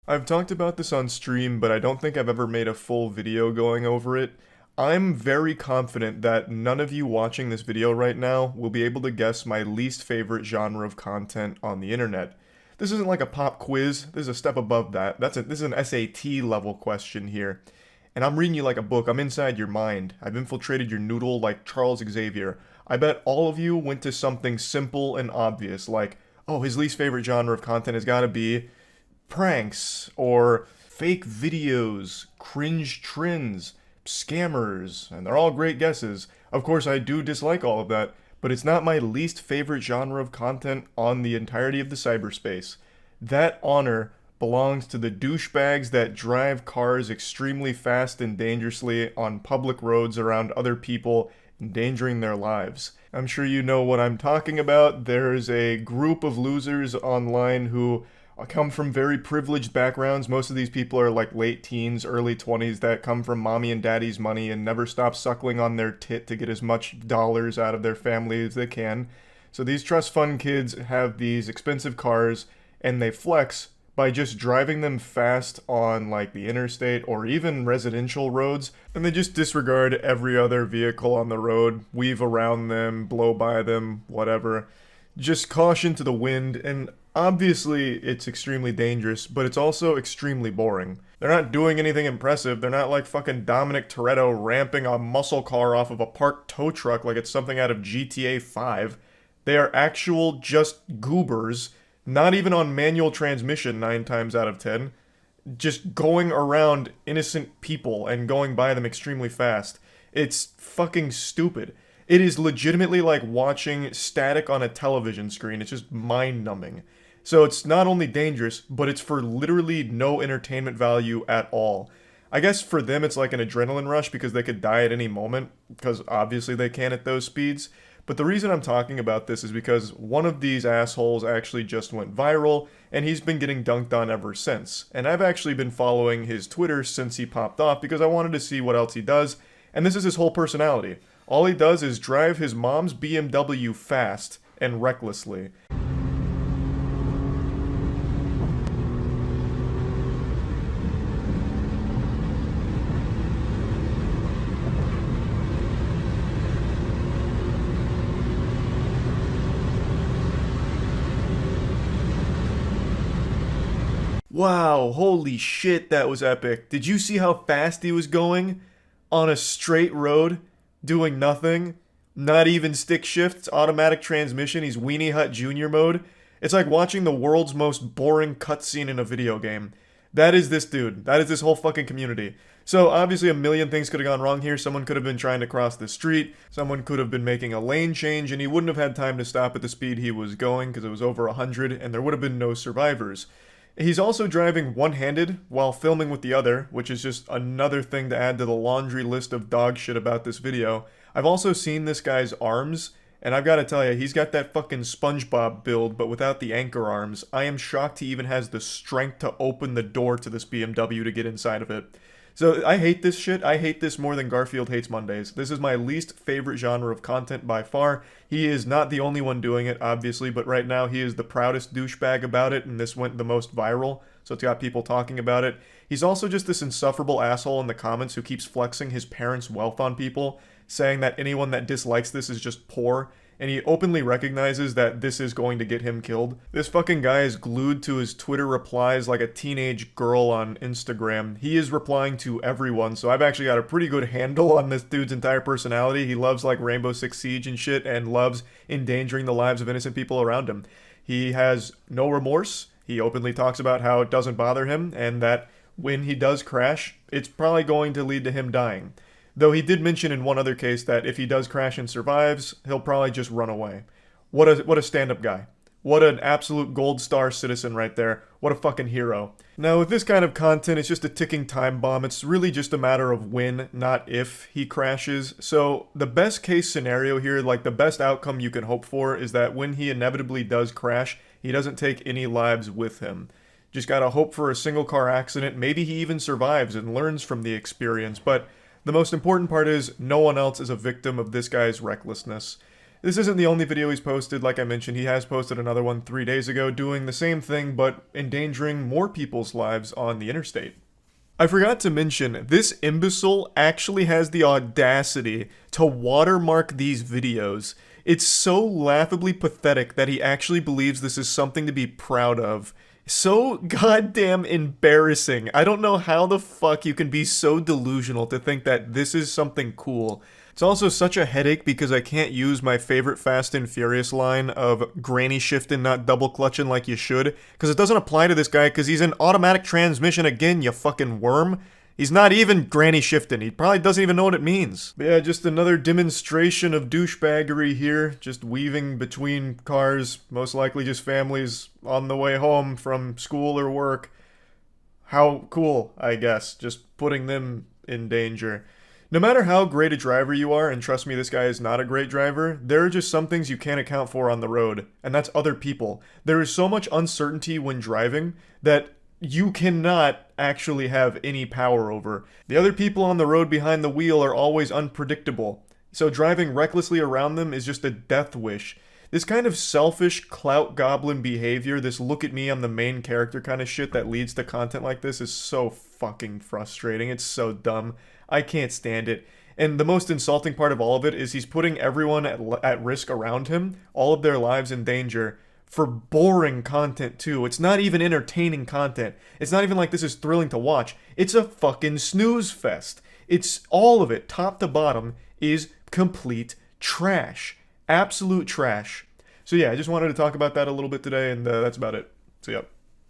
I've talked about this on stream, but I don't think I've ever made a full video going over it. I'm very confident that none of you watching this video right now will be able to guess my least favorite genre of content on the internet. This isn't like a pop quiz, this is a step above that. This is an SAT level question here. And I'm reading you like a book, I'm inside your mind. I've infiltrated your noodle like Charles Xavier. I bet all of you went to something simple and obvious, like, oh, his least favorite genre of content has gotta be pranks or fake videos, cringe trends, scammers, and they're all great guesses. Of course, I do dislike all of that, but it's not my least favorite genre of content on the entirety of the cyberspace. That honor belongs to the douchebags that drive cars extremely fast and dangerously on public roads around other people, endangering their lives. I'm sure you know what I'm talking about. There's a group of losers online who come from very privileged backgrounds. Most of these people are like late teens, early 20s that come from mommy and daddy's money and never stop suckling on their tit to get as much dollars out of their family as they can. So these trust fund kids have these expensive cars and they flex by just driving them fast on like the interstate or even residential roads, and they just disregard every other vehicle on the road, weave around them, blow by them, whatever. Just caution to the wind, and obviously it's extremely dangerous, but it's also extremely boring. They're not doing anything impressive. They're not like fucking Dominic Toretto ramping a muscle car off of a parked tow truck like it's something out of GTA 5. They are actual just goobers, not even on manual transmission 9 times out of 10, just going around innocent people and going by them extremely fast. It's fucking stupid. It is legitimately like watching static on a television screen. It's just mind-numbing. So it's not only dangerous, but it's for literally no entertainment value at all. I guess for them it's like an adrenaline rush because they could die at any moment, because obviously they can at those speeds. But the reason I'm talking about this is because one of these assholes actually just went viral, and he's been getting dunked on ever since. And I've actually been following his Twitter since he popped off because I wanted to see what else he does, and this is his whole personality. All he does is drive his mom's BMW fast and recklessly. Wow, holy shit, that was epic. Did you see how fast he was going? On a straight road, doing nothing? Not even stick shifts, automatic transmission, he's Weenie Hut Jr. mode. It's like watching the world's most boring cutscene in a video game. That is this dude. That is this whole fucking community. So obviously a million things could have gone wrong here. Someone could have been trying to cross the street. Someone could have been making a lane change and he wouldn't have had time to stop at the speed he was going because it was over 100 and there would have been no survivors. He's also driving one-handed while filming with the other, which is just another thing to add to the laundry list of dog shit about this video. I've also seen this guy's arms, and I've got to tell you, he's got that fucking SpongeBob build, but without the anchor arms. I am shocked he even has the strength to open the door to this BMW to get inside of it. So I hate this shit. I hate this more than Garfield hates Mondays. This is my least favorite genre of content by far. He is not the only one doing it, obviously, but right now he is the proudest douchebag about it, and this went the most viral, so it's got people talking about it. He's also just this insufferable asshole in the comments who keeps flexing his parents' wealth on people, saying that anyone that dislikes this is just poor, and he openly recognizes that this is going to get him killed. This fucking guy is glued to his Twitter replies like a teenage girl on Instagram. He is replying to everyone, so I've actually got a pretty good handle on this dude's entire personality. He loves like Rainbow Six Siege and shit, and loves endangering the lives of innocent people around him. He has no remorse. He openly talks about how it doesn't bother him, and that when he does crash, it's probably going to lead to him dying. Though he did mention in one other case that if he does crash and survives, he'll probably just run away. What a stand-up guy. What an absolute gold star citizen right there. What a fucking hero. Now with this kind of content, it's just a ticking time bomb. It's really just a matter of when, not if, he crashes. So the best case scenario here, like the best outcome you can hope for, is that when he inevitably does crash, he doesn't take any lives with him. Just gotta hope for a single car accident. Maybe he even survives and learns from the experience, but the most important part is no one else is a victim of this guy's recklessness. This isn't the only video he's posted. Like I mentioned, he has posted another one 3 days ago doing the same thing but endangering more people's lives on the interstate. I forgot to mention, this imbecile actually has the audacity to watermark these videos. It's so laughably pathetic that he actually believes this is something to be proud of. So goddamn embarrassing. I don't know how the fuck you can be so delusional to think that this is something cool. It's also such a headache because I can't use my favorite Fast and Furious line of granny shifting, not double clutching like you should, because it doesn't apply to this guy because he's in automatic transmission again, you fucking worm. He's not even granny shifting. He probably doesn't even know what it means. But yeah, just another demonstration of douchebaggery here, just weaving between cars, most likely just families on the way home from school or work. How cool, I guess, just putting them in danger. No matter how great a driver you are, and trust me, this guy is not a great driver, there are just some things you can't account for on the road, and that's other people. There is so much uncertainty when driving that you cannot actually have any power over. The other people on the road behind the wheel are always unpredictable, so driving recklessly around them is just a death wish. This kind of selfish clout goblin behavior, this look at me, I'm the main character kind of shit that leads to content like this is so fucking frustrating. It's so dumb. I can't stand it. And the most insulting part of all of it is he's putting everyone at risk around him, all of their lives in danger, for boring content too. It's not even entertaining content. It's not even like this is thrilling to watch. It's a fucking snooze fest. It's all of it, top to bottom, is complete trash. Absolute trash. So yeah, I just wanted to talk about that a little bit today, and that's about it. So yeah.